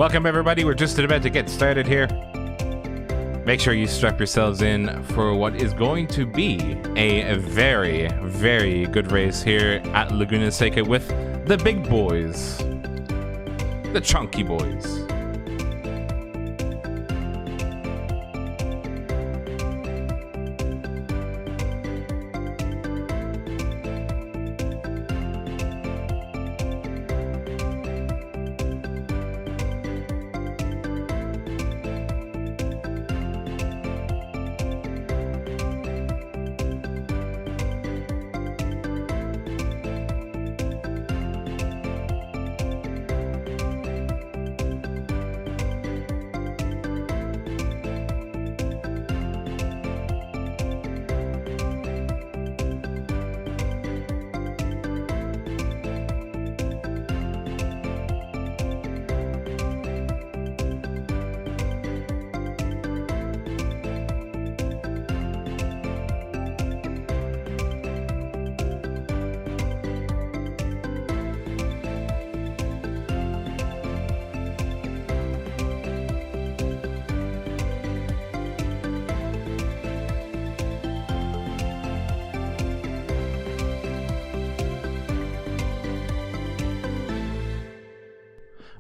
Welcome everybody, we're just about to get started here. Make sure you strap yourselves in for what is going to be a very, very good race here at Laguna Seca with the big boys. The chunky boys.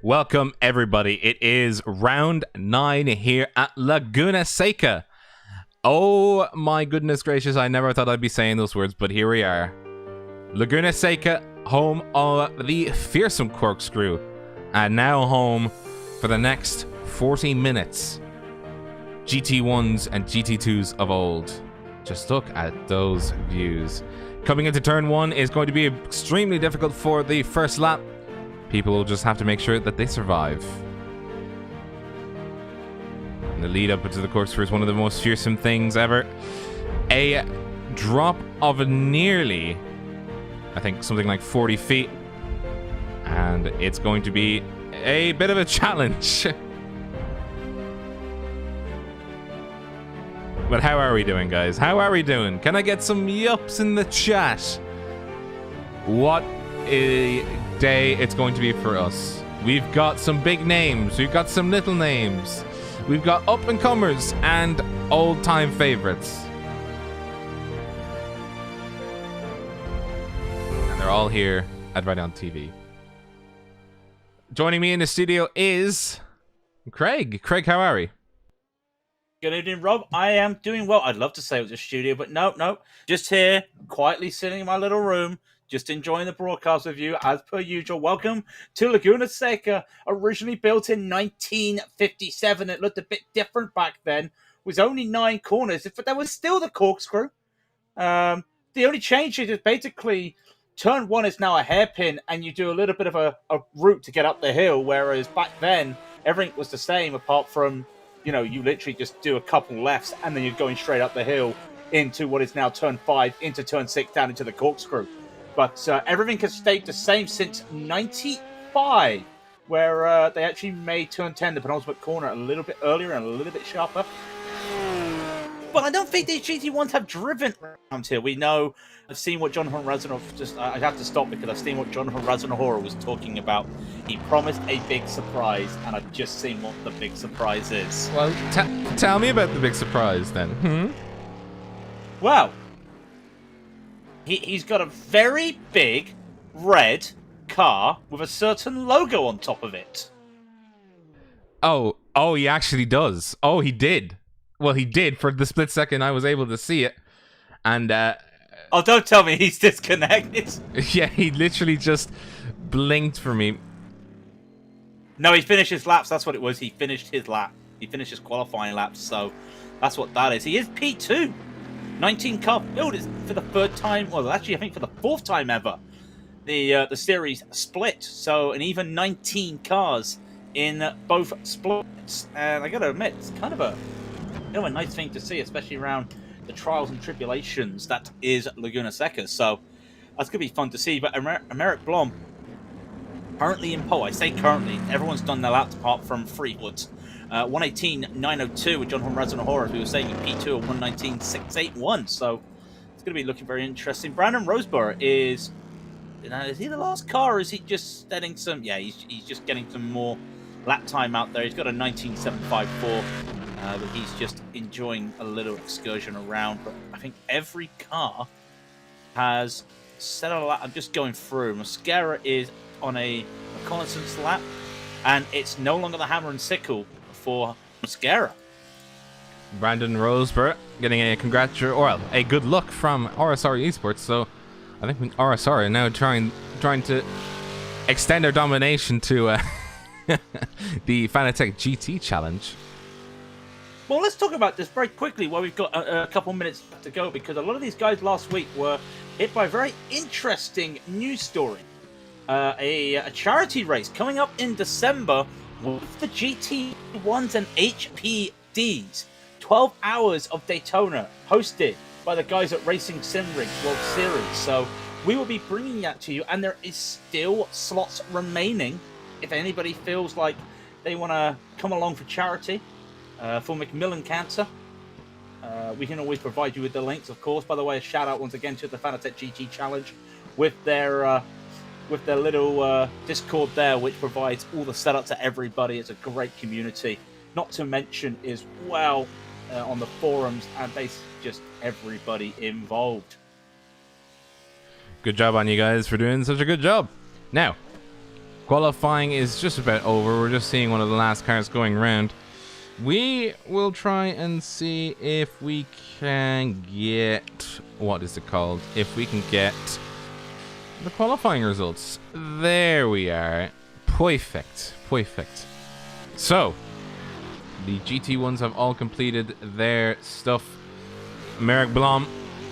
Welcome everybody, it is round 9 here at Laguna Seca. Oh my goodness gracious, I never thought I'd be saying those words, but here we are. Laguna Seca, home of the fearsome corkscrew, and now home for the next 40 minutes. GT1s and GT2s of old. Just look at those views. Coming into turn 1 is going to be extremely difficult for the first lap. People will just have to make sure that they survive. And the lead up into the corkscrew is one of the most fearsome things ever. A drop of nearly, I think, something like 40 feet. And it's going to be a bit of a challenge. But how are we doing, guys? How are we doing? Can I get some yups in the chat? What a day it's going to be for us. We've got some big names, we've got some little names, we've got up and comers and old time favorites, and they're all here at Raidillon TV. Joining me in the studio is Craig. How are we? Good evening, Rob. I am doing well. I'd love to say it was a studio, but no. Just here, quietly sitting in my little room, just enjoying the broadcast with you, as per usual. Welcome to Laguna Seca, originally built in 1957. It looked a bit different back then. It was only 9 corners, but there was still the corkscrew. The only change is basically turn 1 is now a hairpin, and you do a little bit of a route to get up the hill, whereas back then, everything was the same, apart from, you know, you literally just do a couple lefts, and then you're going straight up the hill into what is now turn 5, into turn 6, down into the corkscrew. But everything has stayed the same since 95, where they actually made turn 10, the penultimate corner, a little bit earlier and a little bit sharper. But I don't think these GT1s have driven around here. We know, I've seen what Jonathan Razanov, I have to stop because I've seen what Jonathan Razanov was talking about. He promised a big surprise, and I've just seen what the big surprise is. Well, tell me about the big surprise then. Well, he's got a very big red car with a certain logo on top of it. Oh, he actually does. Oh, he did. Well, he did for the split second I was able to see it. And, oh, don't tell me he's disconnected. Yeah, he literally just blinked for me. No, he finished his laps. That's what it was. He finished his lap. He finished his qualifying laps. So that's what that is. He is P2. 19 car build is for the 3rd time. Well, actually, I think for the 4th time ever. The series split. So an even 19 cars in both splits. And I got to admit, it's kind of a nice thing to see, especially around the trials and tribulations that is Laguna Seca. So that's going to be fun to see. But Emeric Blom, currently in pole. I say currently. Everyone's done their laps apart from Freewood. 118.902 with Jonathan Razanov, as we were saying, in P2 at 119.681. So it's going to be looking very interesting. Brandon Roseborough is he the last car, or is he just getting some? Yeah, he's just getting some more lap time out there. He's got a 19.754, but he's just enjoying a little excursion around. But I think every car has set a lap. I'm just going through. Mascara is on a reconnaissance lap, and it's no longer the hammer and sickle for Mascara. Brandon Roseborough getting a a good look from RSR Esports. So I think RSR are now trying to extend their domination to the Fanatec GT challenge. Well, let's talk about this very quickly while we've got a couple minutes to go, because a lot of these guys last week were hit by a very interesting news story. A charity race coming up in December with the GT1s and HPDs. 12 hours of Daytona, hosted by the guys at Racing Sim Rigs World Series. So we will be bringing that to you, and there is still slots remaining if anybody feels like they want to come along for charity for Macmillan Cancer. We can always provide you with the links, of course. By the way, a shout out once again to the Fanatec GT Challenge with their little Discord there, which provides all the setup to everybody. It's a great community. Not to mention as well on the forums and basically just everybody involved. Good job on you guys for doing such a good job. Now, qualifying is just about over. We're just seeing one of the last cars going around. We will try and see if we can get... what is it called? If we can get the qualifying results. There we are. Perfect. Perfect. So, the GT1s have all completed their stuff. Merrick Blom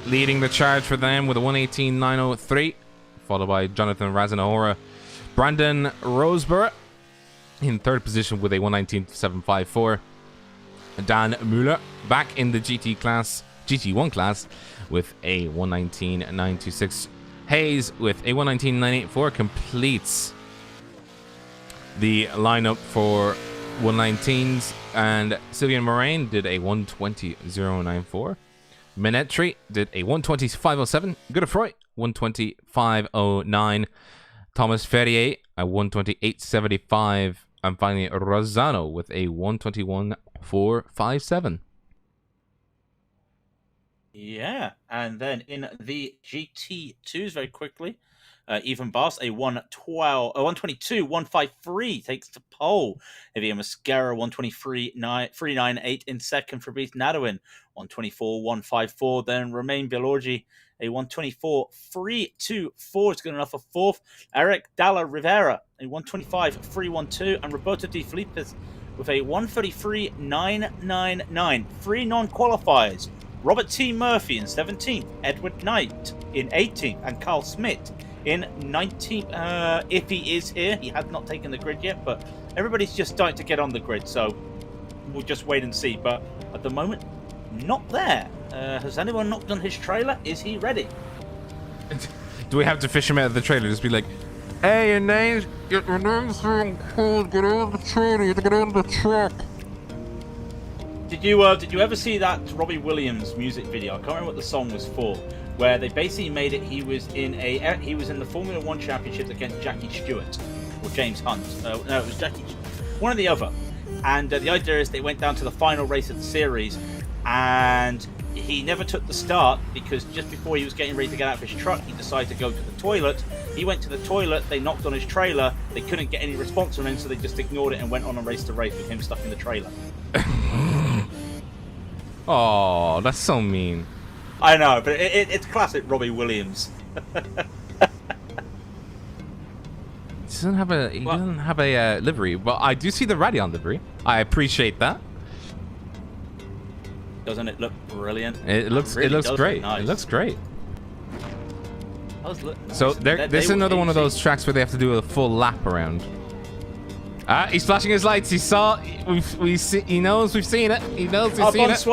leading the charge for them with a 118.903, followed by Jonathan Razanahora. Brandon Roseborough in third position with a 119.754. Dan Mueller back in the GT1 class with a 119.926. Hayes with a 119.984 completes the lineup for 119s, and Sylvian Moraine did a 120.094. Minetri did a 120.507. Godefroy 120.509. Thomas Ferrier a 128.75, and finally Rosano with a 121.457. Yeah, and then in the GT2s very quickly, Ethan Bass, a 122.153 takes the pole. Javier Mascara, 123.398 in second. Fabrice Nadowin, 124.154. Then Romain Bilorgi, a 124.324 is good enough for fourth. Eric Dalla Rivera, a 125.312. And Roberto Di Filippis with a 133.999. Three non-qualifiers. Robert T. Murphy in 17th. Edward Knight in 18th. And Carl Smith in 19th, if he is here. He has not taken the grid yet, but everybody's just starting to get on the grid, so we'll just wait and see. But at the moment, not there. Has anyone knocked on his trailer? Is he ready? Do we have to fish him out of the trailer? Just be like, hey, your name's so cool. Get on the trailer. Get on the truck. Did you ever see that Robbie Williams music video? I can't remember what the song was for, where they basically made it. He was in the Formula One Championships against Jackie Stewart or James Hunt. No, it was Jackie, one or the other. And the idea is they went down to the final race of the series, and he never took the start because just before he was getting ready to get out of his truck, he decided to go to the toilet. He went to the toilet. They knocked on his trailer. They couldn't get any response from him, so they just ignored it and went on and raced the race with him stuck in the trailer. Oh, that's so mean. I know, but it's classic Robbie Williams. He doesn't have a livery, but I do see the Raidillon livery. I appreciate that. Doesn't it look brilliant? It looks great. Nice. It looks great. Nice. So this is another one of those tracks where they have to do a full lap around. He's flashing his lights. He knows we've seen it. He knows we've seen it.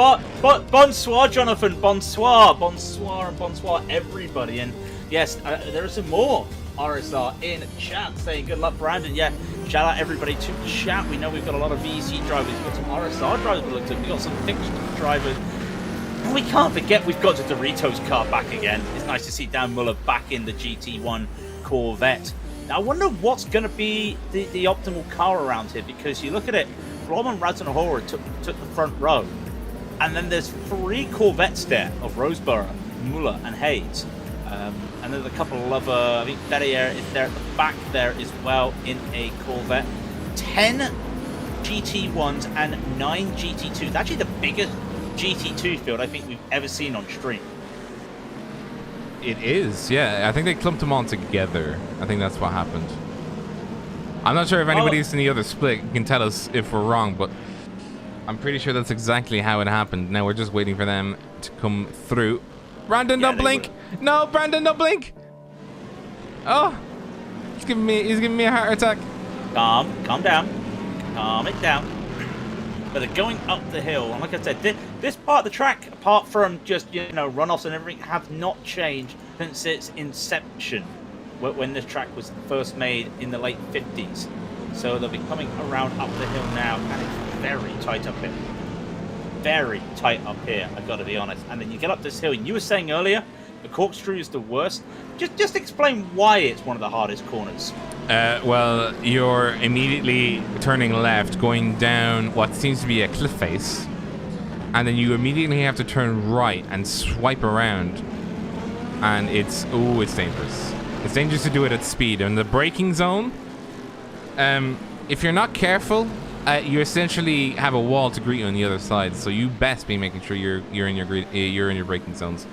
Bonsoir, Jonathan. Bonsoir, everybody. And yes, there are some more RSR in chat saying good luck, Brandon. Yeah, shout out everybody to chat. We know we've got a lot of VEC drivers. We've got some RSR drivers we looked at. We've got some fixed drivers. And we can't forget we've got the Doritos car back again. It's nice to see Dan Muller back in the GT1 Corvette. Now, I wonder what's going to be the optimal car around here, because you look at it, Blom and Raidillon took the front row, and then there's 3 Corvettes there of Roseborough, Muller, and Hayes. And there's a couple of other, I think Ferrier is there at the back there as well in a Corvette. 10 GT1s and 9 GT2s. Actually the biggest GT2 field I think we've ever seen on stream. It is, yeah. I think they clumped them all together. I think that's what happened. I'm not sure if anybody's in the other split can tell us if we're wrong, but I'm pretty sure that's exactly how it happened. Now we're just waiting for them to come through. Brandon, don't blink! No, Brandon, don't blink! Oh, he's giving me a heart attack. Calm down, calm it down. But they're going up the hill, and like I said, this part of the track, apart from just runoffs and everything, have not changed since its inception, when this track was first made in the late 50s. So they'll be coming around up the hill now, and it's very tight up here. Very tight up here, I've got to be honest. And then you get up this hill, and you were saying earlier, the corkscrew is the worst. Just explain why it's one of the hardest corners. Well, you're immediately turning left, going down what seems to be a cliff face, and then you immediately have to turn right and swipe around, and it's dangerous. It's dangerous to do it at speed. In the braking zone, if you're not careful, you essentially have a wall to greet you on the other side. So you best be making sure you're in your braking zones.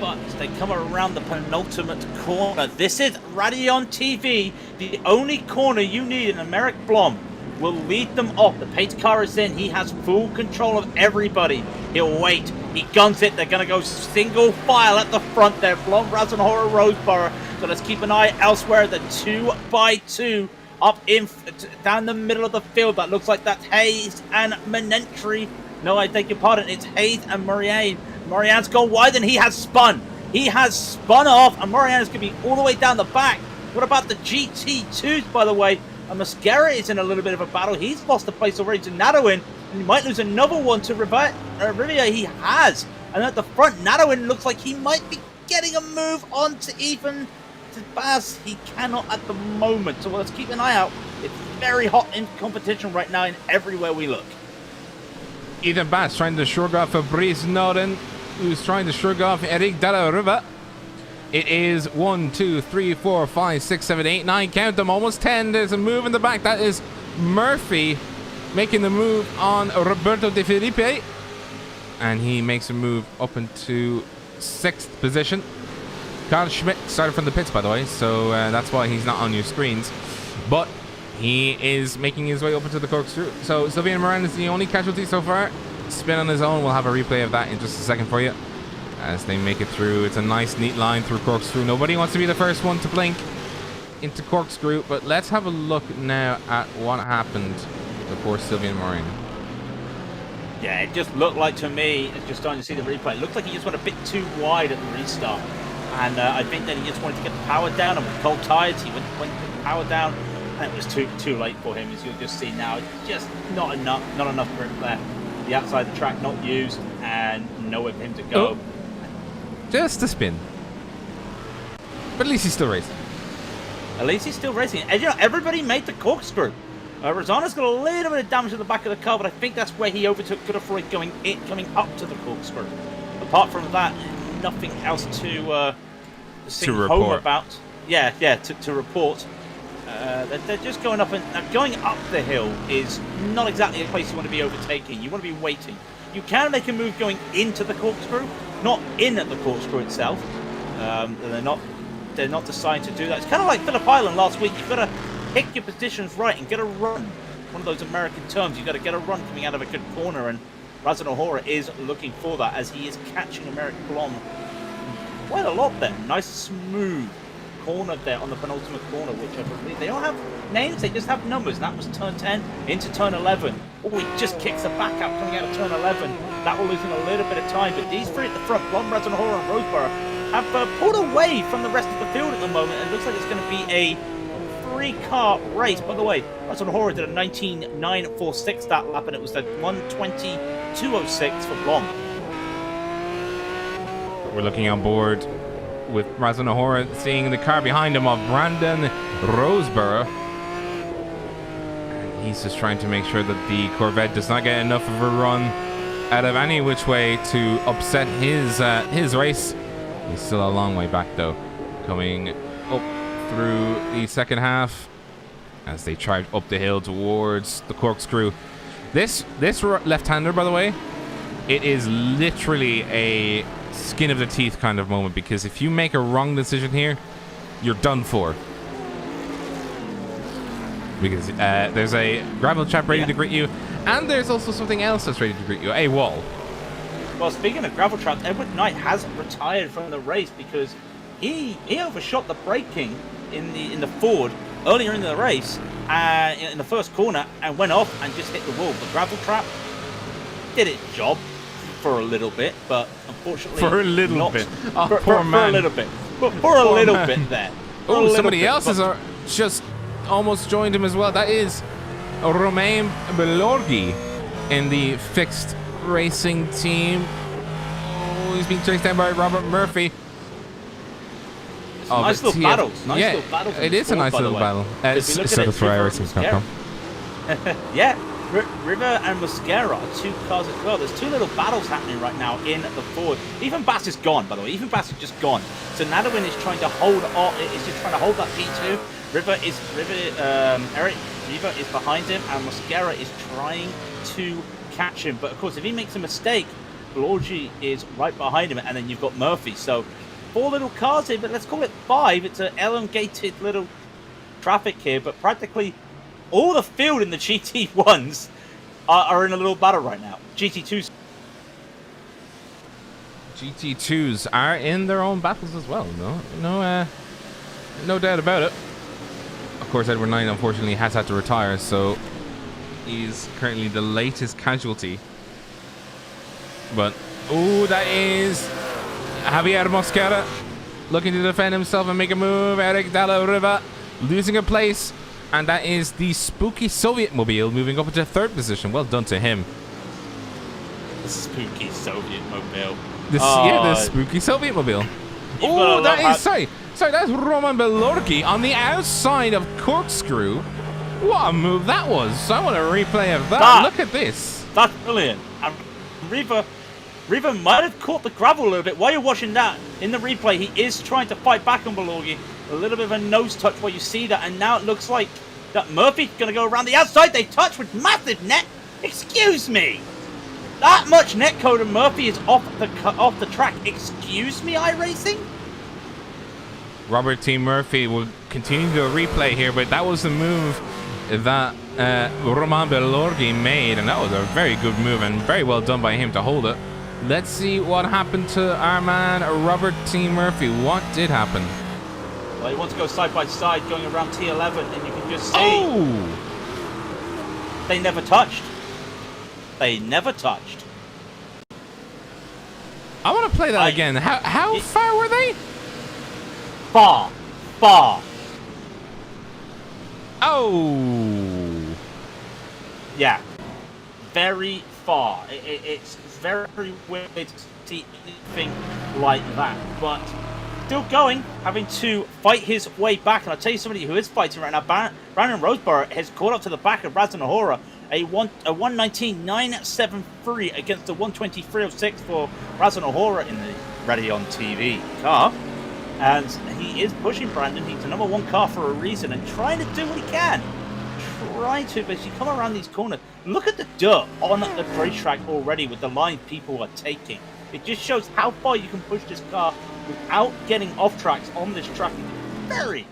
But they come around the penultimate corner. This is Raidillon TV, the only corner you need, and Emeric Blom will lead them off. The pace car is in. He has full control of everybody. He'll wait. He guns it. They're going to go single file at the front there. Blom, Raidillon, Roseborough. So let's keep an eye elsewhere. The 2x2 up down the middle of the field. That looks like that's Hayes and Menentry. No, I beg your pardon. It's Hayes and Marianne. Marianne's gone wide, and he has spun. He has spun off, and Marianne's going to be all the way down the back. What about the GT2s, by the way? And Mascara is in a little bit of a battle. He's lost a place already to Nadowin, and he might lose another one to Riviere. He has. And at the front, Nadowin looks like he might be getting a move on to Ethan. To Baz, he cannot at the moment. So let's keep an eye out. It's very hot in competition right now in everywhere we look. Ethan Bass trying to shrug off Fabrice Norden, who's trying to shrug off Eric Della Riva. It is 1, 2, 3, 4, 5, 6, 7, 8, 9. Count them, almost 10. There's a move in the back. That is Murphy making the move on Roberto De Felipe. And he makes a move up into 6th position. Carl Schmidt started from the pits, by the way, so that's why he's not on your screens. But he is making his way up into the corkscrew. So Sylvain Moran is the only casualty so far. Spin on his own. We'll have a replay of that in just a second for you as they make it through. It's a nice, neat line through corkscrew. Nobody wants to be the first one to blink into corkscrew, but let's have a look now at what happened to poor Sylvain Moran. Yeah, it just looked like, to me, it's just starting to see the replay, it looked like he just went a bit too wide at the restart. And I think that he just wanted to get the power down, and with cold tires, he went to get the power down, and it was too late for him, as you'll just see now. It's just not enough grip there. The outside of the track not used, and nowhere for him to go. Oh. Just a spin. But at least he's still racing. At least he's still racing. And everybody made the corkscrew. Rosanna's got a little bit of damage to the back of the car, but I think that's where he overtook Godefroy coming up to the corkscrew. Apart from that, nothing else to sing home about. Yeah, to report. They're just going up, and going up the hill is not exactly a place you want to be overtaking. You want to be waiting. You can make a move going into the corkscrew, not in at the corkscrew itself. They're not designed to do that. It's kind of like Phillip Island last week. You've got to pick your positions right and get a run. One of those American terms. You've got to get a run coming out of a good corner, and Raidillon is looking for that as he is catching Emeric Blom quite a lot there. Nice smooth corner there on the penultimate corner, which I believe they don't have names, they just have numbers, and that was turn 10 into turn 11. Oh, he just kicks the back out coming out of turn 11. That will lose him a little bit of time, but these three at the front, Blom, Raidillon and Roseborough, have pulled away from the rest of the field at the moment, and it looks like it's going to be a 3-car race. By the way, Raidillon did a 19.946 that lap, and it was the 1:20.206 for Blom. We're looking on board with Razanahora seeing the car behind him of Brandon Roseborough. And he's just trying to make sure that the Corvette does not get enough of a run out of any which way to upset his race. He's still a long way back though, coming up through the second half as they charge up the hill towards the corkscrew. This left-hander, by the way, it is literally a skin of the teeth kind of moment, because if you make a wrong decision here, you're done for. Because there's a gravel trap ready to greet you, and there's also something else that's ready to greet you, a wall. Well, speaking of gravel traps, Edward Knight has retired from the race because he overshot the braking in the Ford earlier in the race in the first corner and went off and just hit the wall. The gravel trap did its job for a little bit, but unfortunately for a little bit. Oh, poor man. For a little bit. But for a little bit there. Oh, somebody else has just almost joined him as well. That is Romain Belorghi in the fixed racing team. Oh, he's being chased down by Robert Murphy. Nice little battles. Nice little battles. It is a nice little battle. Set up for iRacing.com. Yeah, River and Mosquera are two cars as well. There's two little battles happening right now in the Ford. Even Bass is gone, by the way. Even Bass is just gone. So Nadawin is trying to hold on. Is just trying to hold that P2. River is behind him, and Mosquera is trying to catch him. But of course, if he makes a mistake, Belorgi is right behind him, and then you've got Murphy. So 4 little cars here, but let's call it 5. It's an elongated little traffic here, but practically all the field in the GT1s are in a little battle right now. GT2s are in their own battles as well. No doubt about it. Of course, Edward Knight unfortunately has had to retire, so he's currently the latest casualty. But that is Javier Mosquera looking to defend himself and make a move. Eric Dalla Riva losing a place, and that is the spooky Soviet mobile moving up into 3rd position. Well done to him. The spooky Soviet mobile. The spooky Soviet mobile. Oh, sorry, that's Roman Belorghi on the outside of corkscrew. What a move that was. I want a replay of that. Look at this. That's brilliant. And Riva might have caught the gravel a little bit. While you're watching that, in the replay, he is trying to fight back on Belorghi. A little bit of a nose touch where you see that, and now it looks like that Murphy's going to go around the outside. They touch with massive net. Excuse me. That much net code and Murphy is off the track. Excuse me, iRacing? Robert T. Murphy will continue to replay here, but that was the move that Roman Belorghi made, and that was a very good move and very well done by him to hold it. Let's see what happened to our man Robert T. Murphy. What did happen? Well, he wants to go side by side going around T11, and you can just see they never touched. They never touched. I want to play that again. How far were they? Far. Oh. Yeah. Very far. It's very weird to see anything like that. But still going, having to fight his way back. And I'll tell you somebody who is fighting right now. Brandon Roseborough has caught up to the back of Razanahora. A 119.973 against a 123.06 for Razanahora in the Raidillon TV car. And he is pushing Brandon. He's the #1 car for a reason and trying to do what he can. But as you come around these corners, look at the dirt on the racetrack already with the line people are taking. It just shows how far you can push this car without getting off tracks on this track. Very,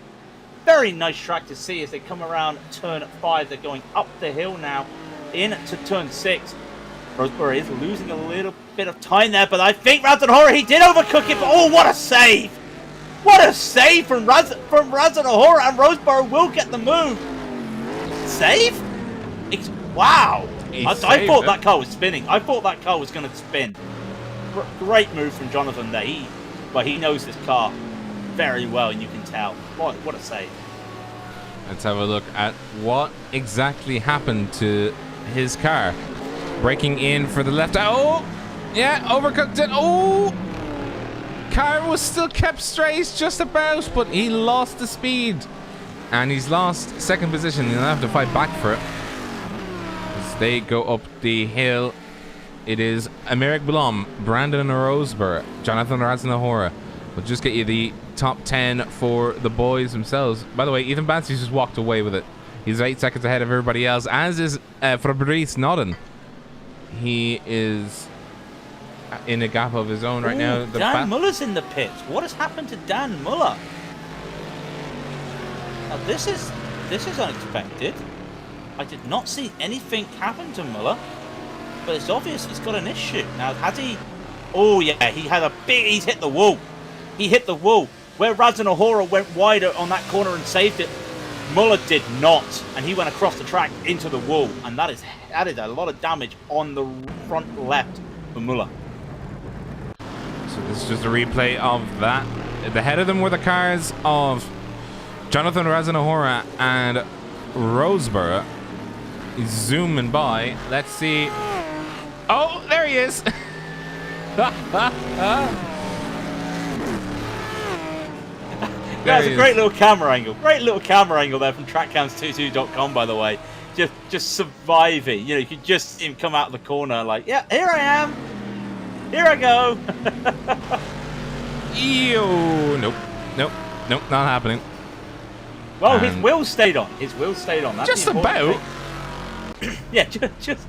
very nice track to see as they come around turn 5. They're going up the hill now into turn 6. Roseborough is losing a little bit of time there, but I think Razanahora, he did overcook it. But oh, what a save! What a save from Razanahora, and Roseborough will get the move. Save? Wow! I thought that car was spinning. I thought that car was going to spin. Great move from Jonathan there. But he knows this car very well, and you can tell. What a save. Let's have a look at what exactly happened to his car. Breaking in for the left. Oh! Yeah, overcooked it. Oh! car was still kept straight just about, but he lost the speed. And he's lost second position. He'll have to fight back for it. As they go up the hill, it is Emeric Blom, Brandon Rosberg, Jonathan Raznahora. We'll just get you the top 10 for the boys themselves. By the way, Ethan Banksy just walked away with it. He's 8 seconds ahead of everybody else, as is Fabrice Nodden. He is in a gap of his own right now. Dan Muller's in the pits. What has happened to Dan Muller? Now this is unexpected. I did not see anything happen to Muller, but it's obvious he's got an issue. Now has he? Oh yeah, he's hit the wall. He hit the wall. Where Raznahora went wider on that corner and saved it, Muller did not, and he went across the track into the wall, and that is a lot of damage on the front left for Muller. So this is just a replay of that. The head of them were the cars of Jonathan Raznahora and Rosberg. He's zooming by. Let's see. Oh, there he is. That's a great little camera angle. Great little camera angle there from trackcams22.com, by the way. Just surviving. You know, you could just see him come out of the corner like, yeah, here I am. Here I go. Ew. Nope, not happening. Well, his wheel stayed on. His wheel stayed on. That's just about. Yeah, just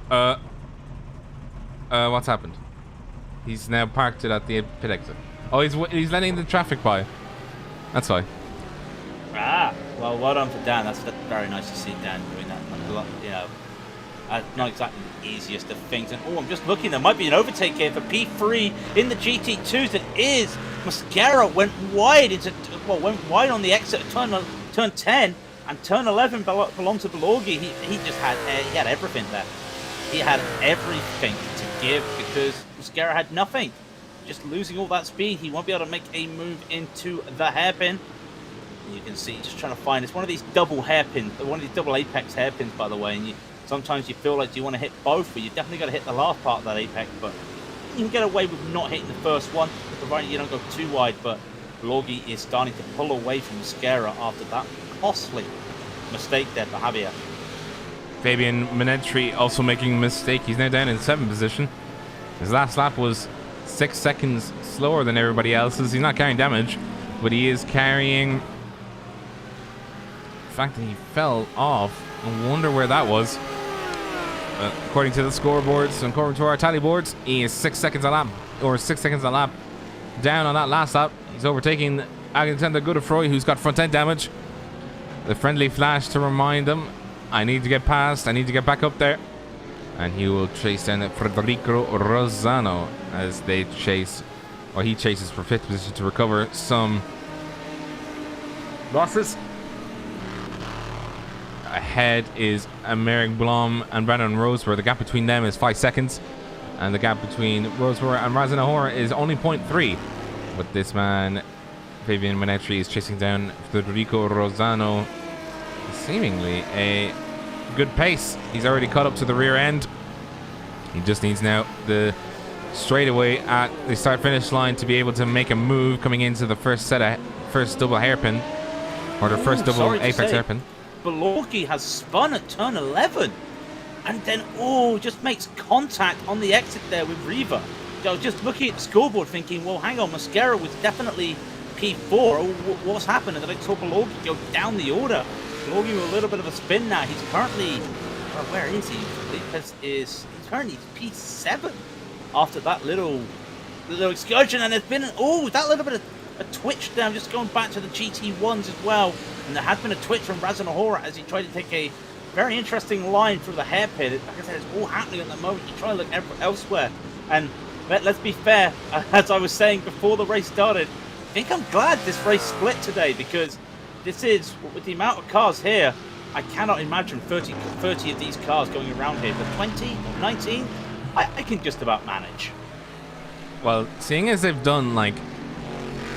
about. What's happened? He's now parked it at the pit exit. Oh, he's letting the traffic by. That's why. Ah, well done for Dan. That's very nice to see Dan doing that. You know, not exactly the easiest of things. And I'm just looking. There might be an overtake here for P3 in the GT2s. It is. Mascara went wide on the exit of turn 10, and turn 11 belonged to Belorgi. He had everything there. He had everything to give because Mascara had nothing. Just losing all that speed, he won't be able to make a move into the hairpin. You can see just trying to find. It's one of these double hairpins, one of these double apex hairpins, by the way. And sometimes you feel like you want to hit both, but you definitely got to hit the last part of that apex. But you can get away with not hitting the first one, provided you don't go too wide. But Belorgi is starting to pull away from Mascara after that costly mistake there for Javier. Fabian Menetri also making a mistake. He's now down in 7th position. His last lap was 6 seconds slower than everybody else's. He's not carrying damage, but he is carrying the fact that he fell off. I wonder where that was. According to the scoreboards and according to our tally boards, he is 6 seconds a lap, or 6 seconds a lap down on that last lap. He's overtaking Alexander Godefroy, who's got front end damage. The friendly flash to remind him, I need to get past, I need to get back up there. And he will chase down Federico Rosano as they chase, or he chases for 5th position to recover some losses. Ahead is Emeric Blom and Brandon Rosberg. The gap between them is 5 seconds. And the gap between Rosberg and Raznahora is only 0.3. But this man, Fabian Menetri, is chasing down Federico Rosano. Seemingly a good pace. He's already caught up to the rear end. He just needs now the straightaway at the start-finish line to be able to make a move coming into the first double hairpin, or the first double apex hairpin. Belorgi has spun at turn 11, and then just makes contact on the exit there with Riva. I was just looking at the scoreboard thinking, well, hang on, Mascara was definitely P4. What's happened? And then I saw Belorgi go down the order. Belorgi with a little bit of a spin now. He's currently, where is he? He's currently P7 after that little excursion, and there's been that little bit of a twitch there. I'm just going back to the GT1s as well, and there has been a twitch from Raznahora as he tried to take a very interesting line through the hairpin. Like I said, it's all happening at the moment. You try to look elsewhere, and let's be fair. As I was saying before the race started, I think I'm glad this race split today, because this is, with the amount of cars here, I cannot imagine 30 of these cars going around here. But 20, 19, I can just about manage. Well, seeing as they've done like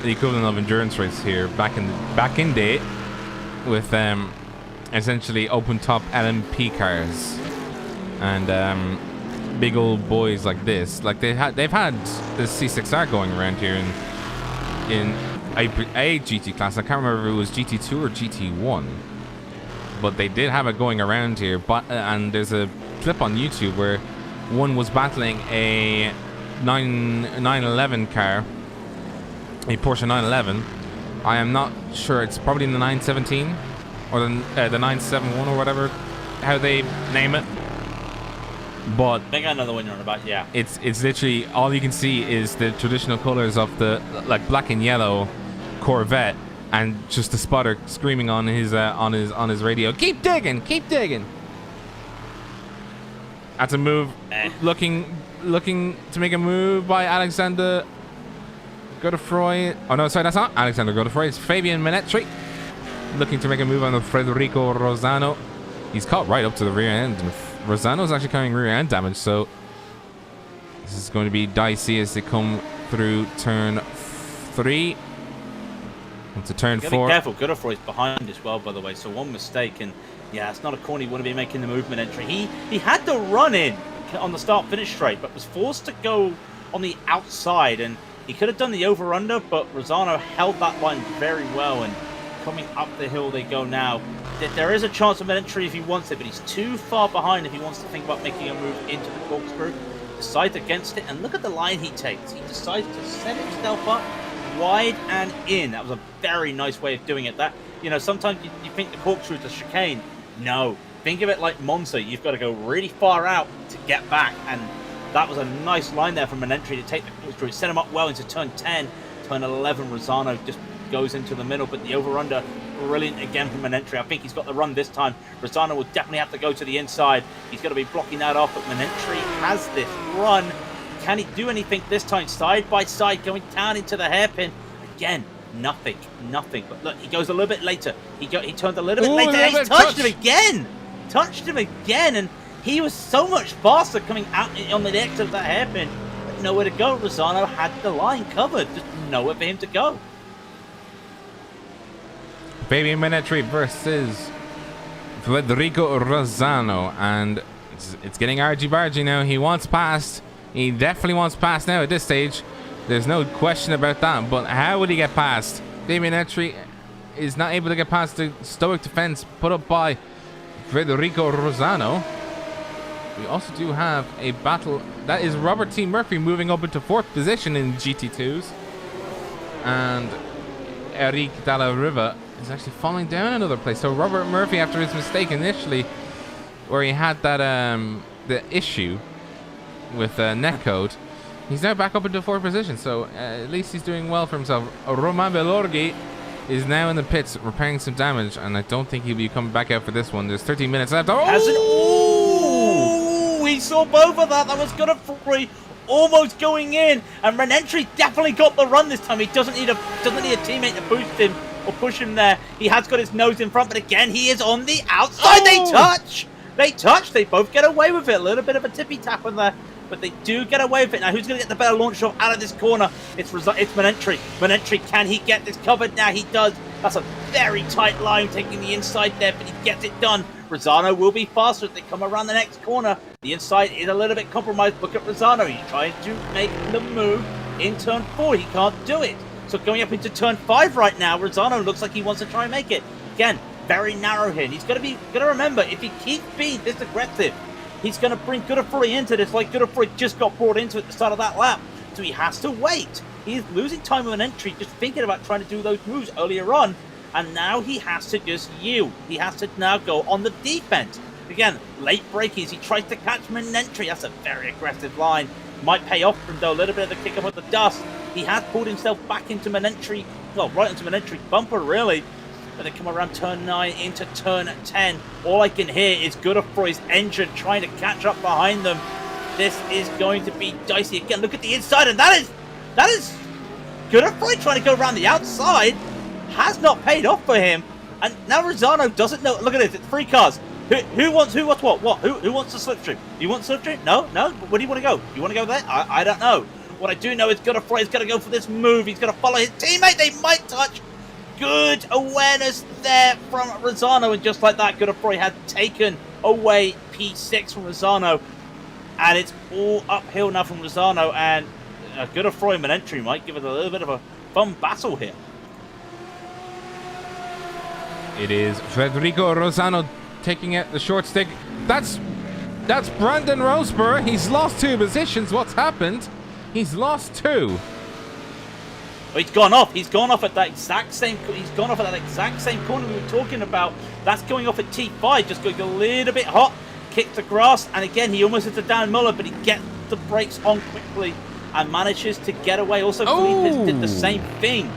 the equivalent of endurance race here back in day with essentially open top LMP cars, and big old boys like this. Like they've had the C6R going around here in a GT class. I can't remember if it was GT2 or GT1, but they did have it going around here. But and there's a clip on YouTube where one was battling a 911 car, a Porsche 911. I am not sure. It's probably the 917 or the 971 or whatever, how they name it. But I think I know the one you're on about. Yeah, it's literally all you can see is the traditional colors of the like black and yellow Corvette, and just the spotter screaming on his radio, "Keep digging, keep digging." That's a move. Looking to make a move by Alexander Godefroy. Oh no, sorry, that's not Alexander Godefroy. It's Fabian Menetri looking to make a move on the Federico Rosano. He's caught right up to the rear end, and Rosano's actually carrying rear end damage, so this is going to be dicey as they come through turn 3 into turn 4. Be careful, Godefroy's behind as well, by the way, so one mistake, and yeah, it's not a corner you want to be making the movement entry. He had to run in on the start-finish straight, but was forced to go on the outside, and he could have done the over-under, but Rosano held that line very well, and coming up the hill they go now. There is a chance of an entry if he wants it, but he's too far behind if he wants to think about making a move into the corkscrew. Decides against it, and look at the line he takes. He decides to set himself up wide and in. That was a very nice way of doing it. That, you know, sometimes you think the corkscrew is a chicane. No, think of it like Monza. You've got to go really far out to get back, and that was a nice line there from an entry to take the corkscrew. Set him up well into turn 10. Turn 11, Rosano just goes into the middle, but the over-under, brilliant again from an entry. I think he's got the run this time. Rosano will definitely have to go to the inside. He's going to be blocking that off, but Menentri has this run. Can he do anything this time? Side by side, going down into the hairpin. Again, nothing. But look, he goes a little bit later. He turned a little bit later. And he's touched him again. Touched him again, and he was so much faster coming out on the exit of that hairpin. But nowhere to go. Rosano had the line covered. Just nowhere for him to go. Fabian Menetri versus Federico Rosano, and it's getting argy-bargy now. He wants past. He definitely wants past now at this stage. There's no question about that, but how would he get past? Fabian Menetri is not able to get past the stoic defense put up by Federico Rosano. We also do have a battle. That is Robert T. Murphy moving up into 4th position in GT2s. And Eric Dalla Riva is actually falling down another place. So Robert Murphy, after his mistake initially, where he had that the issue with netcode, he's now back up into 4th position. So at least he's doing well for himself. Roman Belorghi is now in the pits repairing some damage, and I don't think he'll be coming back out for this one. There's 13 minutes left. Oh, we saw both of that. That was good for free. Almost going in, and Menentri definitely got the run this time. He doesn't need a teammate to boost him or push him there. He has got his nose in front, but again, he is on the outside. Oh! They touch. They both get away with it. A little bit of a tippy tap in there, but they do get away with it. Now, who's going to get the better launch shot out of this corner? It's Menentri. Menentri, can he get this covered? Now he does. That's a very tight line, taking the inside there, but he gets it done. Rosano will be faster as they come around the next corner. The inside is a little bit compromised. Look at Rosano. He's trying to make the move in turn 4. He can't do it. So going up into turn 5 right now, Rosano looks like he wants to try and make it. Again, very narrow here. He's going to remember, if he keeps being this aggressive, he's going to bring Godefroy into this like Godefroy just got brought into it at the start of that lap. So he has to wait. He's losing time with an entry, just thinking about trying to do those moves earlier on. And now he has to just yield. He has to now go on the defense. Again, late braking as he tries to catch Menentri. That's a very aggressive line. Might pay off for him though, a little bit of the kick up of the dust. He has pulled himself back into Menentri, well, right into Menentri's bumper really. But they come around turn 9 into turn 10. All I can hear is Godefroy's engine trying to catch up behind them. This is going to be dicey. Again, look at the inside, and that is Godefroy trying to go around the outside. Has not paid off for him, and now Rosano doesn't know. Look at this, it's 3 cars. Who wants what? Who wants the slipstream? You want slipstream? No. Where do you want to go? You want to go there? I don't know. What I do know is Godefroy is going to go for this move. He's going to follow his teammate. They might touch. Good awareness there from Rosano, and just like that, Godefroy had taken away P6 from Rosano. And it's all uphill now from Lozano, and a good Freeman entry might give it a little bit of a fun battle here. It is Federico Lozano taking out the short stick. That's Brandon Rosberg. He's lost 2 positions. What's happened? He's lost 2. Well, he's gone off. He's gone off at that exact same. He's gone off at that exact same corner we were talking about. That's going off at T5, just going a little bit hot. Kicks the grass, and again he almost hits a Dan Muller, but he gets the brakes on quickly and manages to get away. Also, Felipe did the same thing.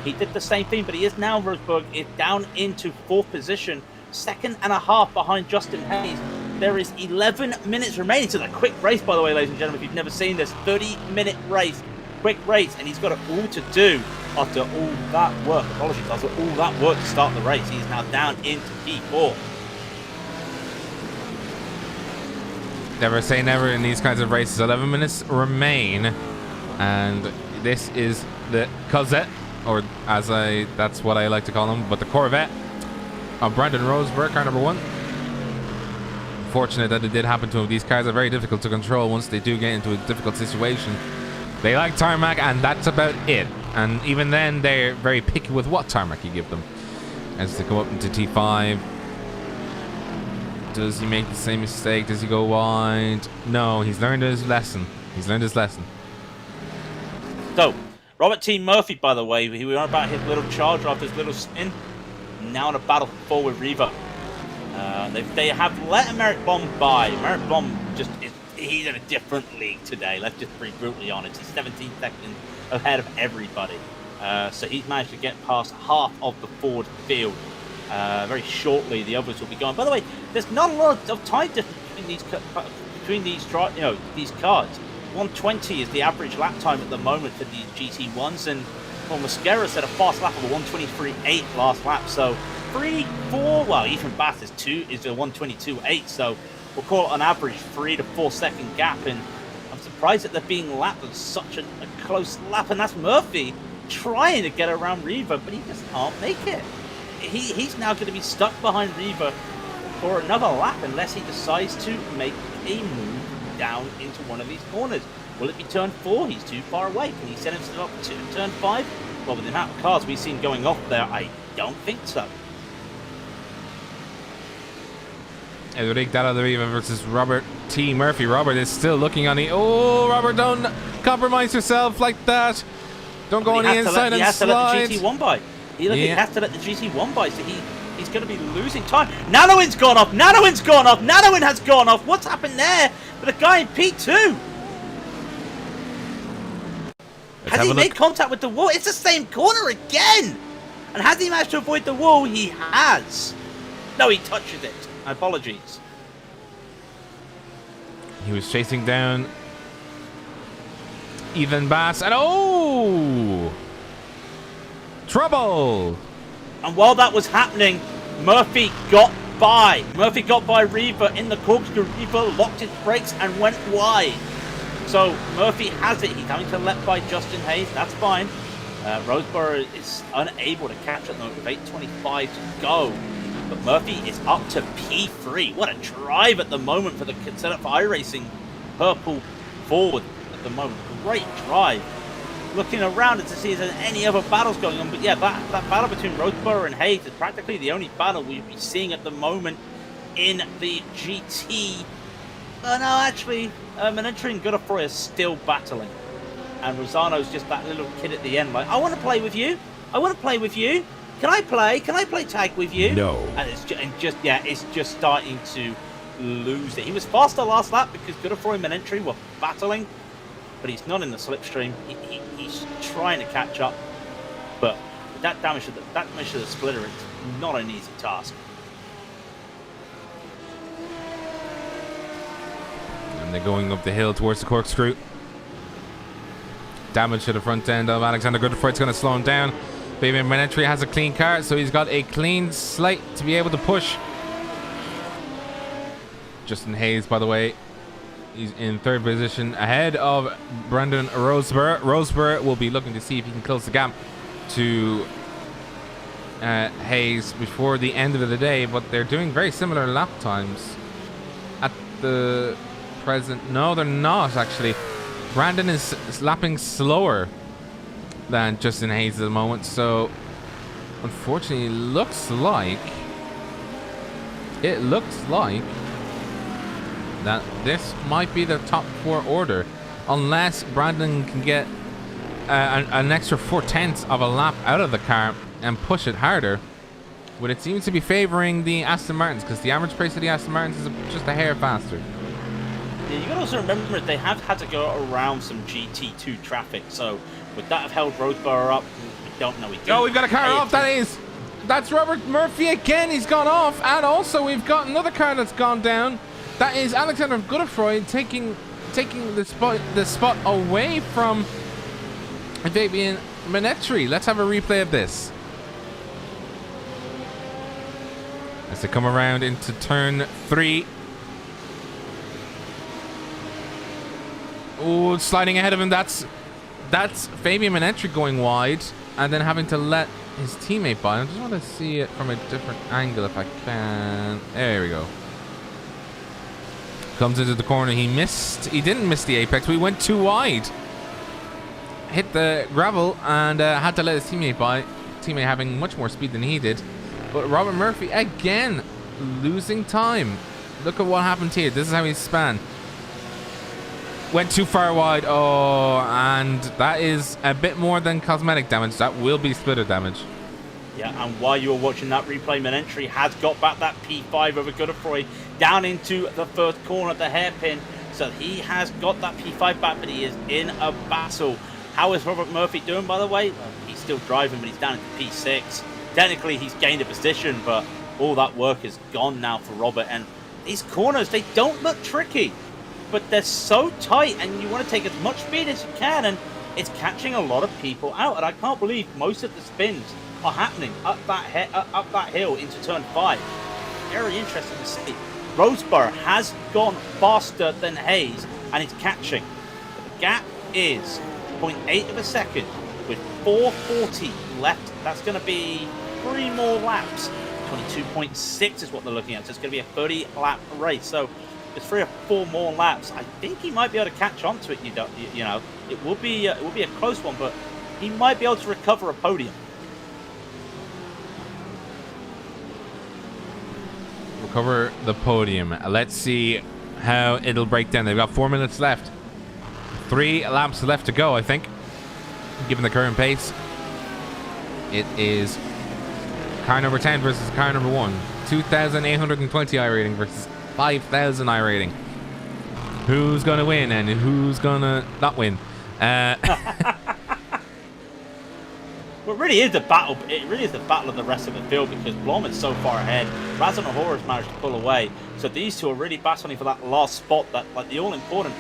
He did the same thing, but he is now, Rosberg is down into 4th position, 2.5 behind Justin Hayes. There is 11 minutes remaining to the quick race, by the way, ladies and gentlemen. If you've never seen this, 30-minute race, quick race, and he's got it all to do after all that work. Apologies, after all that work to start the race. He's now down into P4. Never say never in these kinds of races. 11 minutes remain, and this is the Cosette, or that's what I like to call him, but the Corvette of Brandon Rosberg, car number 1. Fortunate that it did happen to him. These cars are very difficult to control once they do get into a difficult situation. They like tarmac, and that's about it. And even then, they're very picky with what tarmac you give them. As they go up into T5. Does he make the same mistake? Does he go wide? No, he's learned his lesson. He's learned his lesson. So, Robert T. Murphy, by the way, he was on about his little charge after his little spin. Now in a battle forward Riva. They have let Merrick Bomb by. Merrick Bomb he's in a different league today. Let's just be brutally honest. He's 17 seconds ahead of everybody. So he's managed to get past half of the Ford field. Very shortly, the others will be going. By the way, there's not a lot of time difference between these cars. 120 is the average lap time at the moment for these GT1s, and Mosquera said a fast lap of a 123.8 last lap. So 3-4, well, Ethan Bath is a 122.8. So we'll call it on average 3 to 4 second gap, and I'm surprised that they're being lapped at such a close lap. And that's Murphy trying to get around Riva, but he just can't make it. He's now going to be stuck behind Riva for another lap unless he decides to make a move down into one of these corners. Will it be turn 4? He's too far away. Can he set himself up to turn 5? Well, with the amount of cars we've seen going off there, I don't think so. Enrique Dalla Riva versus Robert T. Murphy. Robert is still looking on the... Oh, Robert, don't compromise yourself like that. Don't go on the inside and slide. He has to let the GT1 by. He has to let the GT1 by, so he's going to be losing time. Nanowin's gone off. Nanowin has gone off. What's happened there for the guy in P2? Has he made contact with the wall? It's the same corner again. And has he managed to avoid the wall? He has. No, he touches it. Apologies. He was chasing down Ethan Bass, and trouble! And while that was happening, Murphy got by. Riva in the corkscrew. Riva locked his brakes and went wide. So Murphy has it. He's having to let by Justin Hayes. That's fine. Roseborough is unable to catch at the moment with 8:25 to go. But Murphy is up to P3. What a drive at the moment for the setup for iRacing Purple Ford at the moment. Great drive. Looking around to see if there's any other battles going on. But yeah, that battle between Roseborough and Hayes is practically the only battle we'll be seeing at the moment in the GT. No, actually, Manentri and Godefroy are still battling. And Rosano's just that little kid at the end, like, I want to play with you. Can I play tag with you? No. And it's just starting to lose it. He was faster last lap because Godefroy and Manentri were battling, but he's not in the slipstream. He's trying to catch up, but that damage to the splitter, it's not an easy task. And they're going up the hill towards the corkscrew. Damage to the front end of Alexander Godefroy. It's going to slow him down. Baby Manentri has a clean car, so he's got a clean slate to be able to push. Justin Hayes, by the way, he's in 3rd position ahead of Brandon Roseborough. Roseborough will be looking to see if he can close the gap to Hayes before the end of the day, but they're doing very similar lap times at the present. No, they're not, actually. Brandon is lapping slower than Justin Hayes at the moment, so unfortunately, it looks like that this might be the top 4 order, unless Brandon can get an extra 4/10 of a lap out of the car and push it harder. But it seems to be favoring the Aston Martins, because the average pace of the Aston Martins is just a hair faster. Yeah, you got to also remember they have had to go around some GT2 traffic, so would that have held Roseborough up? We don't know. Oh, we've got a car off. That's Robert Murphy again. He's gone off, and also we've got another car that's gone down. That is Alexander Godefroy taking the spot away from Fabian Manetri. Let's have a replay of this. As they come around into turn 3. Oh, sliding ahead of him. That's Fabian Manetri going wide and then having to let his teammate by. I just want to see it from a different angle if I can. There we go. Comes into the corner. He didn't miss the apex, but he went too wide. Hit the gravel and had to let his teammate by. Teammate having much more speed than he did. But Robert Murphy again losing time. Look at what happened here. This is how he span. Went too far wide. Oh, and that is a bit more than cosmetic damage. That will be splitter damage. Yeah, and while you were watching that replay, Manentry has got back that P5 over Godefroy down into the first corner at the hairpin. So he has got that P5 back, but he is in a battle. How is Robert Murphy doing, by the way? Well, he's still driving, but he's down into P6. Technically, he's gained a position, but all that work is gone now for Robert. And these corners, they don't look tricky, but they're so tight, and you want to take as much speed as you can, and it's catching a lot of people out. And I can't believe most of the spins are happening up that hill into turn 5. Very interesting to see. Roseborough has gone faster than Hayes, and it's catching. The gap is 0.8 of a second with 4:40 left. That's going to be 3 more laps. 22.6 is what they're looking at. So it's going to be a 30-lap race. So there's 3 or 4 more laps. I think he might be able to catch on to it. You know, it will be a close one, but he might be able to recover a podium. Recover the podium. Let's see how it'll break down. They've got 4 minutes left. 3 laps left to go, I think, given the current pace. It is car number 10 versus car number 1. 2,820 iRating versus 5,000 iRating. Who's going to win and who's going to not win? Well, it really is the battle. It really is the battle of the rest of the field, because Blom is so far ahead. Raz and Ahura has managed to pull away. So these two are really battling for that last spot, that like the all-important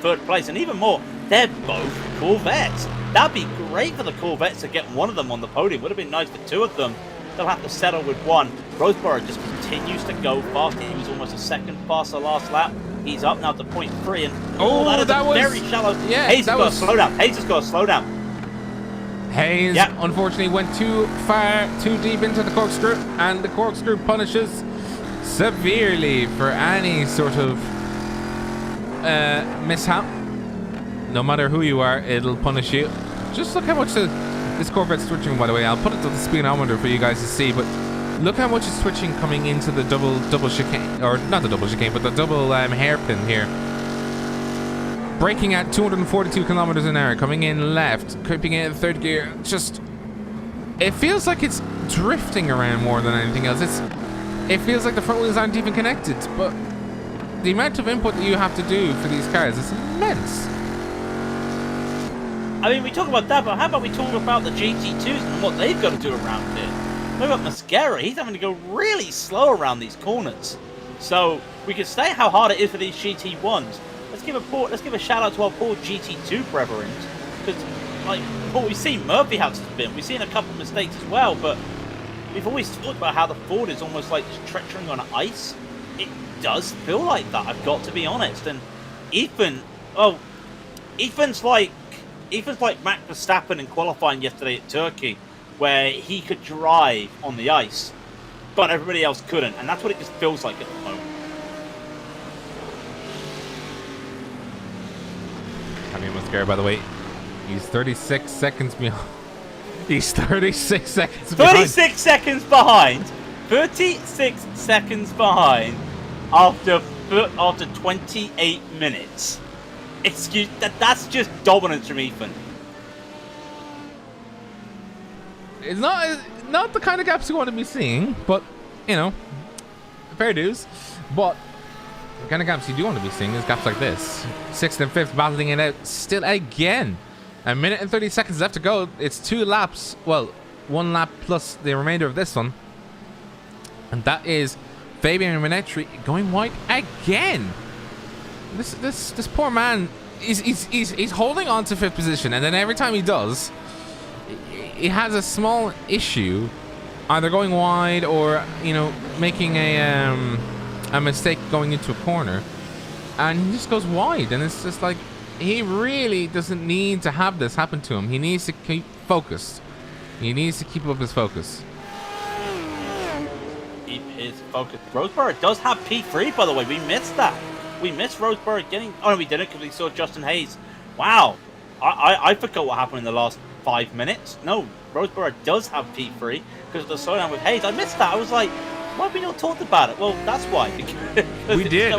3rd place. And even more, they're both Corvettes. That'd be great for the Corvettes to get one of them on the podium. Would have been nice for 2 of them. They'll have to settle with 1. Roseborough just continues to go fast. He was almost a second faster last lap. He's up now to 0.3, and that was very shallow. Yeah, Hayes has got to slow down. Hayes has got to slow down. Hayes, unfortunately, went too far, too deep into the corkscrew, and the corkscrew punishes severely for any sort of mishap. No matter who you are, it'll punish you. Just look how much this Corvette's switching, by the way. I'll put it to the speedometer for you guys to see, but look how much it's switching coming into the double chicane, or not the double chicane, but the double hairpin here. Braking at 242 kilometers an hour, coming in left, creeping in 3rd gear. Just, it feels like it's drifting around more than anything else. It feels like the front wheels aren't even connected, but the amount of input that you have to do for these cars is immense. I mean, we talk about that, but how about we talk about the GT2s and what they've got to do around it? What about Mascara? He's having to go really slow around these corners. So we can say how hard it is for these GT1s. Let's give a shout out to our poor GT2 brethren, because like what we've seen Murphy has been. We've seen a couple of mistakes as well, but we've always talked about how the Ford is almost like just treachery on ice. It does feel like that, I've got to be honest. And Ethan's like Max Verstappen in qualifying yesterday at Turkey, where he could drive on the ice, but everybody else couldn't, and that's what it just feels like at the moment. car, by the way. He's 36 seconds behind. He's 36 seconds 36 seconds behind. 36 seconds behind after 28 minutes. Excuse that's just dominance from Ethan. It's not the kind of gaps you want to be seeing, but you know, fair dues. But the kind of gaps you do want to be seeing is gaps like this. 6th and 5th battling it out still again. A minute and 30 seconds left to go. It's 2 laps. Well, 1 lap plus the remainder of this one. And that is Fabian Minetri going wide again. This poor man, he's holding on to 5th position, and then every time he does, he has a small issue, either going wide or, you know, making a mistake going into a corner, and he just goes wide. And it's just like, he really doesn't need to have this happen to him. He needs to keep focused. He needs to keep up his focus. Keep his focus. Roseborough does have P3, by the way. We missed that. We missed Roseborough getting... Oh, no, we didn't, because we saw Justin Hayes. Wow. I forgot what happened in the last 5 minutes. No, Roseborough does have P3 because of the slowdown with Hayes. I missed that. I was like, why have we not talked about it? Well, that's why. Because we did.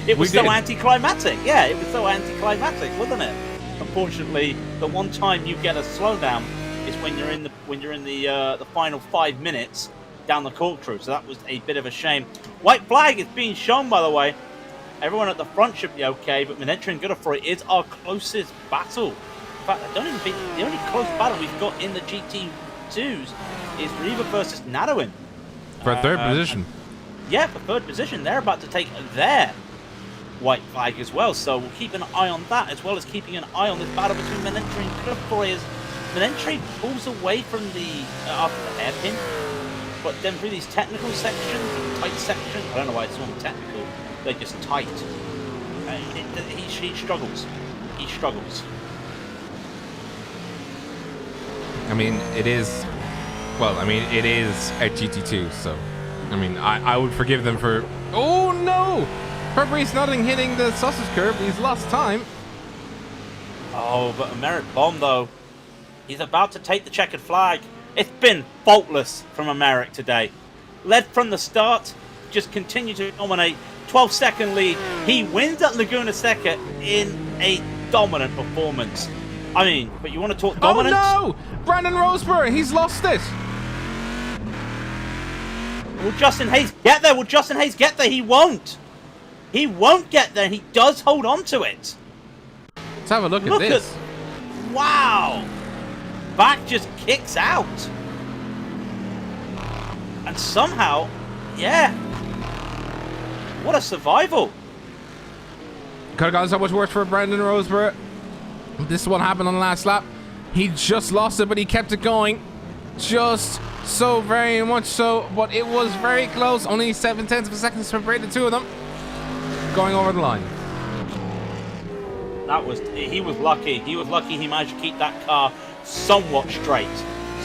It was so anticlimactic. Yeah, it was so anticlimactic, wasn't it? Unfortunately, the one time you get a slowdown is when you're in the final 5 minutes down the corkscrew. So that was a bit of a shame. White flag is being shown, by the way. Everyone at the front should be okay, but Minetri and Godefroy is our closest battle. In fact, I don't even think the only close battle we've got in the GT2s is Riva versus Nadowin. For 3rd position. Yeah, for 3rd position. They're about to take their white flag as well, so we'll keep an eye on that, as well as keeping an eye on this battle between Minetri and Godefroy as Minetri pulls away from the after the hairpin, but then through these technical sections, tight sections, I don't know why it's all technical, they're just tight. He struggles. He struggles. I mean, it is... Well, I mean, it is a GT2, so... I mean, I would forgive them for... Oh, no! Fabrice Notting hitting the sausage curve. He's lost time. Oh, but Americ Bomb, though. He's about to take the checkered flag. It's been faultless from Americ today. Led from the start, just continue to dominate. 12-second lead. He wins at Laguna Seca in a dominant performance. I mean, but you want to talk dominance? Oh, no! Brandon Roseborough, he's lost it. Will Justin Hayes get there? Will Justin Hayes get there? He won't. He won't get there. He does hold on to it. Let's have a look at this. Wow. Back just kicks out. And somehow, yeah. What a survival. Could have gone so much worse for Brandon Roseborough. This is what happened on the last lap. He just lost it, but he kept it going. Just so very much so, but it was very close. Only 0.7 of a second separated the two of them. Going over the line. He was lucky. He was lucky he managed to keep that car somewhat straight.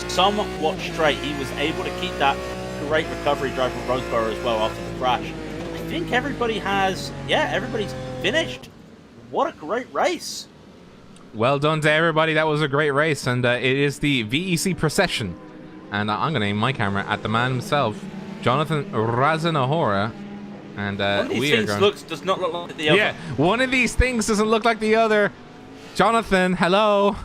Somewhat straight. He was able to keep that great recovery drive from Roseborough as well after the crash. I think everybody has, everybody's finished. What a great race. Well done to everybody. That was a great race, and it is the VEC procession. And I'm going to aim my camera at the man himself, Jonathan Razanahora. And one of these things does not look like the other. Yeah, one of these things doesn't look like the other. Jonathan, hello.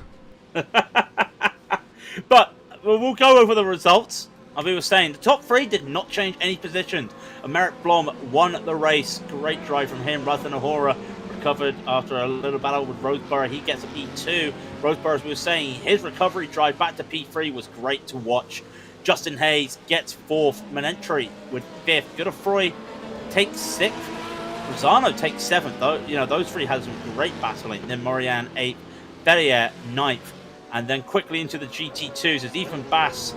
But we'll go over the results. As we were saying, the top three did not change any positions. Americ Blom won the race. Great drive from him. Razanahora recovered after a little battle with Roseborough. He gets a P2. Roseborough, as we were saying, his recovery drive back to P3 was great to watch. Justin Hayes gets 4th. Minetri with 5th. Godefroy takes 6th. Rosano takes 7th. Though, you know, those three had some great battling. Then Morian 8th. Berrier 9th. And then quickly into the GT2s as Ethan Bass.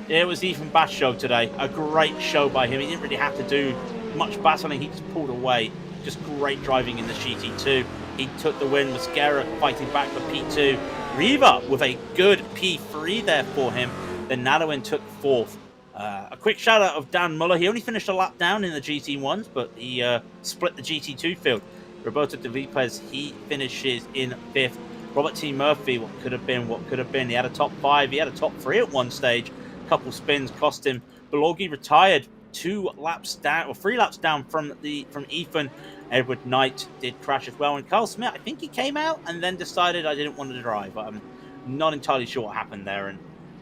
It was Ethan Bass' show today. A great show by him. He didn't really have to do much battling. He just pulled away. Just great driving in the GT2. He took the win. Mascara fighting back for P2. Riva with a good P3 there for him. Then Nadowin took 4th. A quick shout out of Dan Muller. He only finished a lap down in the GT1s, but he split the GT2 field. Roberto De Lipez, he finishes in 5th. Robert T. Murphy, what could have been. He had a top 5, he had a top 3 at one stage. A couple spins cost him. Balorgi retired 3 laps down from Ethan. Edward Knight did crash as well, and Carl Smith, I think he came out and then decided I didn't want to drive. I'm not entirely sure what happened there. And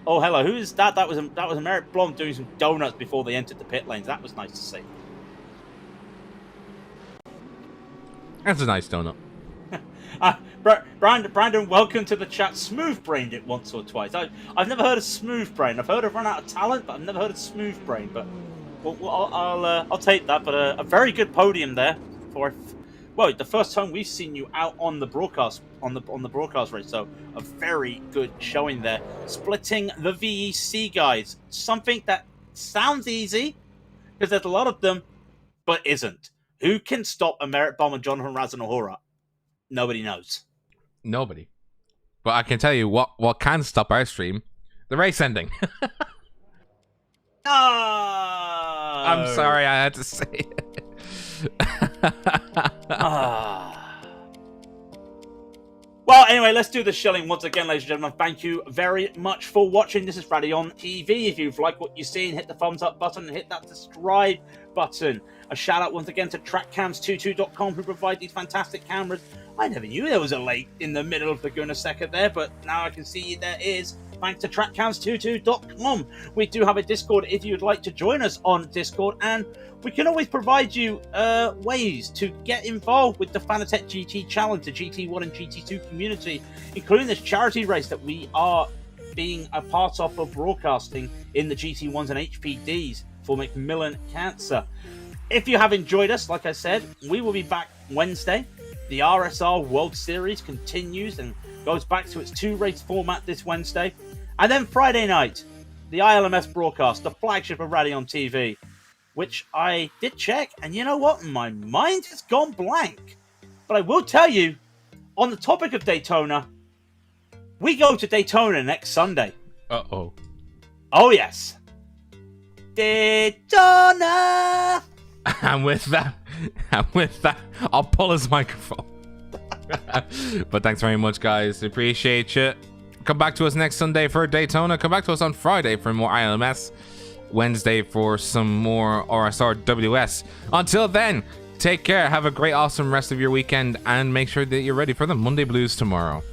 oh, hello, who is that? That was Merritt Blom doing some donuts before they entered the pit lanes. That was nice to see. That's a nice donut. Brandon, welcome to the chat. Smooth brained it once or twice. I've never heard of smooth brain. I've heard of run out of talent, but I've never heard of smooth brain. But I'll take that. But a very good podium there for the first time we've seen you out on the broadcast on the broadcast race. So a very good showing there, splitting the VEC guys. Something that sounds easy because there's a lot of them, but isn't. Who can stop a Merritt Bomb and Jonathan Razanahora? Nobody knows. Nobody. But I can tell you what can stop our stream: the race ending. No! I'm sorry, I had to say it. Well, anyway, let's do the shilling once again, ladies and gentlemen. Thank you very much for watching. This is Raidillon TV. If you've liked what you've seen, hit the thumbs up button and hit that subscribe button. A shout out once again to TrackCams22.com, who provide these fantastic cameras. I never knew there was a lake in the middle of Laguna Seca there, but now I can see there is. Thanks to TrackCams22.com. We do have a Discord if you'd like to join us on Discord, and we can always provide you ways to get involved with the Fanatec GT Challenge, the GT1 and GT2 community, including this charity race that we are being a part of broadcasting in the GT1s and HPDs for Macmillan Cancer. If you have enjoyed us, like I said, we will be back Wednesday. The RSR World Series continues and goes back to its 2-race format this Wednesday. And then Friday night, the ILMS broadcast, the flagship of Raidillon TV, which I did check, and you know what? My mind has gone blank. But I will tell you, on the topic of Daytona, we go to Daytona next Sunday. Uh-oh. Oh, yes. Daytona! And with that, I'll pull his microphone. But thanks very much, guys. Appreciate you. Come back to us next Sunday for Daytona. Come back to us on Friday for more ILMS. Wednesday for some more RSR WS. Until then, take care. Have a great, awesome rest of your weekend. And make sure that you're ready for the Monday Blues tomorrow.